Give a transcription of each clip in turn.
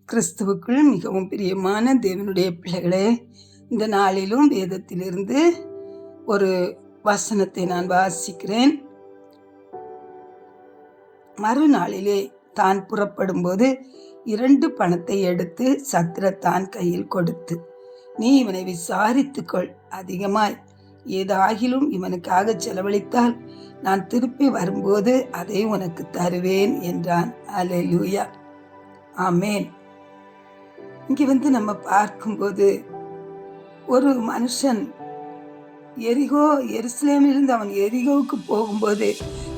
கிறிஸ்துவுக்குள் மிகவும் பிரியமான தேவனுடைய பிள்ளைகளே, இந்த நாளிலும் வேதத்திலிருந்து ஒரு வசனத்தை நான் வாசிக்கிறேன். மறுநாளிலே தான் புறப்படும் போது 2 பணத்தை எடுத்து சத்திரத்தான் கையில் கொடுத்து, நீ இவனை விசாரித்துக்கொள், அதிகமாய் ஏதாகிலும் இவனுக்காக செலவழித்தால் நான் திருப்பி வரும்போது அதை உனக்கு தருவேன் என்றான். அல்லேலூயா, ஆமேன். இங்கே நம்ம பார்க்கும்போது ஒரு மனுஷன் எருசலேமிலிருந்து அவன் எரிகோவுக்கு போகும்போது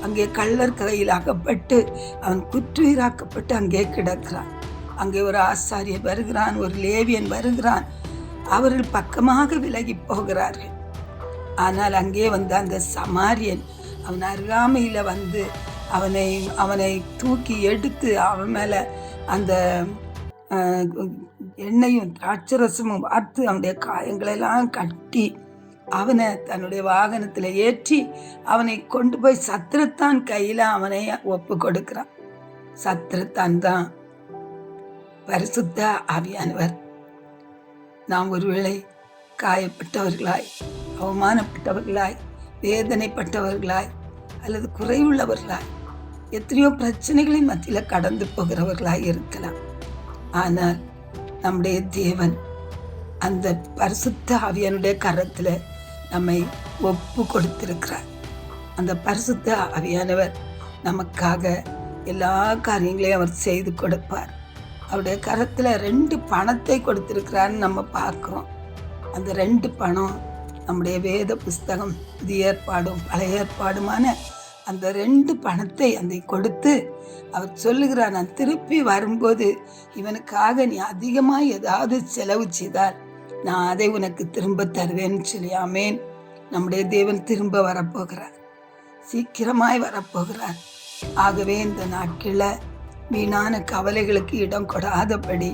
அங்கே கள்ளர் கையில் அகப்பட்டு அவன் குற்றுயிராக்கப்பட்டு அங்கே கிடக்கிறான். அங்கே ஒரு ஆசாரியர் வருகிறான், ஒரு லேவியன் வருகிறான். அவர்கள் பக்கமாக விலகி போகிறார்கள். ஆனால் அங்கே அந்த சமாரியன் அவன் அருகாமையில் அவனை தூக்கி எடுத்து அவன் மேலே அந்த எண்ணெயும் திராட்சரசமும் வார்த்து அவனுடைய காயங்களெல்லாம் கட்டி அவனை தன்னுடைய வாகனத்தில் ஏற்றி அவனை கொண்டு போய் சத்திரத்தான் கையில் அவனை ஒப்பு கொடுக்கிறான். சத்திரத்தான் தான் பரிசுத்த ஆவியானவர். நாம் ஒருவேளை காயப்பட்டவர்களாய், அவமானப்பட்டவர்களாய், வேதனைப்பட்டவர்களாய் அல்லது குறைவுள்ளவர்களாய், எத்தனையோ பிரச்சனைகளின் மத்தியில் கடந்து போகிறவர்களாய் இருக்கலாம். ஆனால் நம்முடைய தேவன் அந்த பரிசுத்த ஆவியானுடைய கரத்தில் நம்மை ஒப்பு கொடுத்திருக்கிறார். அந்த பரிசுத்த ஆவியானவர் நமக்காக எல்லா காரியங்களையும் அவர் செய்து கொடுப்பார். அவருடைய கரத்தில் 2 பணத்தை கொடுத்திருக்கிறான்னு நம்ம பார்க்குறோம். அந்த 2 பணம் நம்முடைய வேத புஸ்தகம், புதிய ஏற்பாடும் பழைய ஏற்பாடுமான அந்த 2 பணத்தை அதை கொடுத்து அவர் சொல்லுகிறார், நான் திருப்பி வரும்போது இவனுக்காக நீ அதிகமாக ஏதாவது செலவு செய்தால் நான் அதை உனக்கு திரும்ப தருவேன்னு சொல்லி. ஆமேன். நம்முடைய தேவன் திரும்ப வரப்போகிறார், சீக்கிரமாய் வரப்போகிறார். ஆகவே இந்த நாட்களில் வீணான கவலைகளுக்கு இடம் கொடாதபடி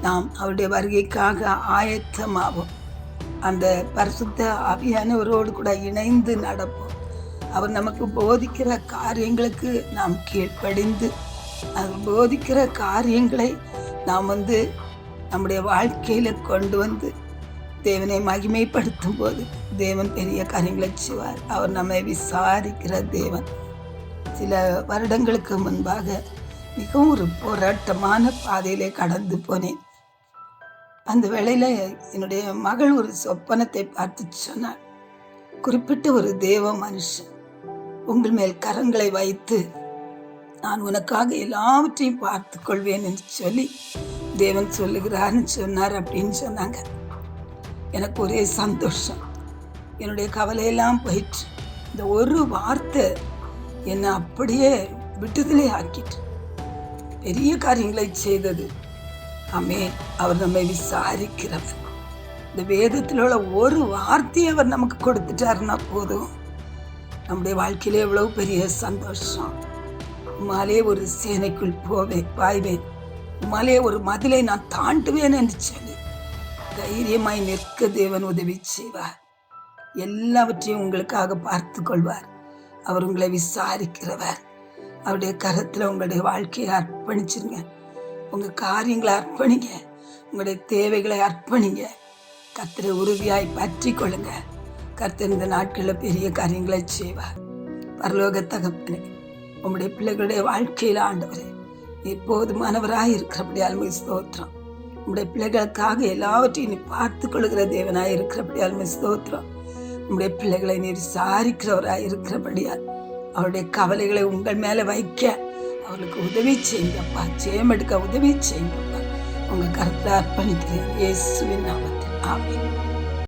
நாம் அவருடைய வருகைக்காக ஆயத்தமாவோம். அந்த பரிசுத்த ஆவியானவரோடு கூட இணைந்து நடப்போம். அவர் நமக்கு போதிக்கிற காரியங்களுக்கு நாம் கீழ்ப்படிந்து, அவர் போதிக்கிற காரியங்களை நாம் நம்முடைய வாழ்க்கையில் கொண்டு வந்து தேவனை மகிமைப்படுத்தும் போது தேவன் பெரிய காரியங்களை செய்வார். அவர் நம்மை விசாரிக்கிற தேவன். சில வருடங்களுக்கு முன்பாக மிகவும் ஒரு போராட்டமான பாதையிலே கடந்து போனேன். அந்த வேளையில் என்னுடைய மகள் ஒரு சொப்பனத்தை பார்த்து சொன்னாள், குறிப்பிட்ட ஒரு தேவ மனுஷன் உங்கள் மேல் கரங்களை வைத்து நான் உனக்காக எல்லாவற்றையும் பார்த்து கொள்வேன் என்று சொல்லி தேவன் சொல்லுகிறார்னு சொன்னார் அப்படின்னு சொன்னாங்க. எனக்கு ஒரே சந்தோஷம். என்னுடைய கவலையெல்லாம் போயிற்று. இந்த ஒரு வார்த்தை என்னை அப்படியே விடுதலை ஆக்கிட்டு பெரிய காரியங்களை செய்தது. ஆமென். அவர் நம்மை விசாரிக்கிறவர். இந்த வேதத்தில் உள்ள ஒரு வார்த்தையை அவர் நமக்கு கொடுத்துட்டாருன்னா போதும், நம்முடைய வாழ்க்கையில எவ்வளவு பெரிய சந்தோஷம். உம்மாலே ஒரு சேனைக்குள் பாய்வேன், உம்மாலே ஒரு மதிலை நான் தாண்டுவேன் என்று சொல்லி தைரியமாய் நிற்க தேவன் உதவி செய்வார். எல்லாவற்றையும் உங்களுக்காக பார்த்து கொள்வார். அவர் உங்களை விசாரிக்கிறவர். அவருடைய கரத்தில் உங்களுடைய வாழ்க்கையை அர்ப்பணிச்சிருங்க. உங்கள் காரியங்களை அர்ப்பணிங்க, உங்களுடைய தேவைகளை அர்ப்பணிங்க. கர்த்தரை உறுதியாய் பற்றி கொள்ளுங்க. கர்த்தர் இந்த நாட்களில் பெரிய காரியங்களை செய்வார். பரலோக தகப்பனே, உங்களுடைய பிள்ளைகளுடைய வாழ்க்கையில் ஆண்டவரே நீர் போதுமானவராய் இருக்கிறபடியால் ஸ்தோத்திரம். உங்களுடைய பிள்ளைகளுக்காக எல்லாவற்றையும் நீ பார்த்து கொள்கிற தேவனாய் இருக்கிறபடியால் ஸ்தோத்திரம். உங்களுடைய பிள்ளைகளை நீர் விசாரிக்கிறவராய் இருக்கிறபடியால் அவருடைய கவலைகளை உங்கள் மேலே வைக்க அவர்களுக்கு உதவி செய்யுங்கப்பா. ஜெயம் எடுக்க உதவி செய்யுங்கப்பா. உங்கள் கருத்தில் அர்ப்பணிக்கிறேன் இயேசுவின் நாமத்தில். ஆமென்.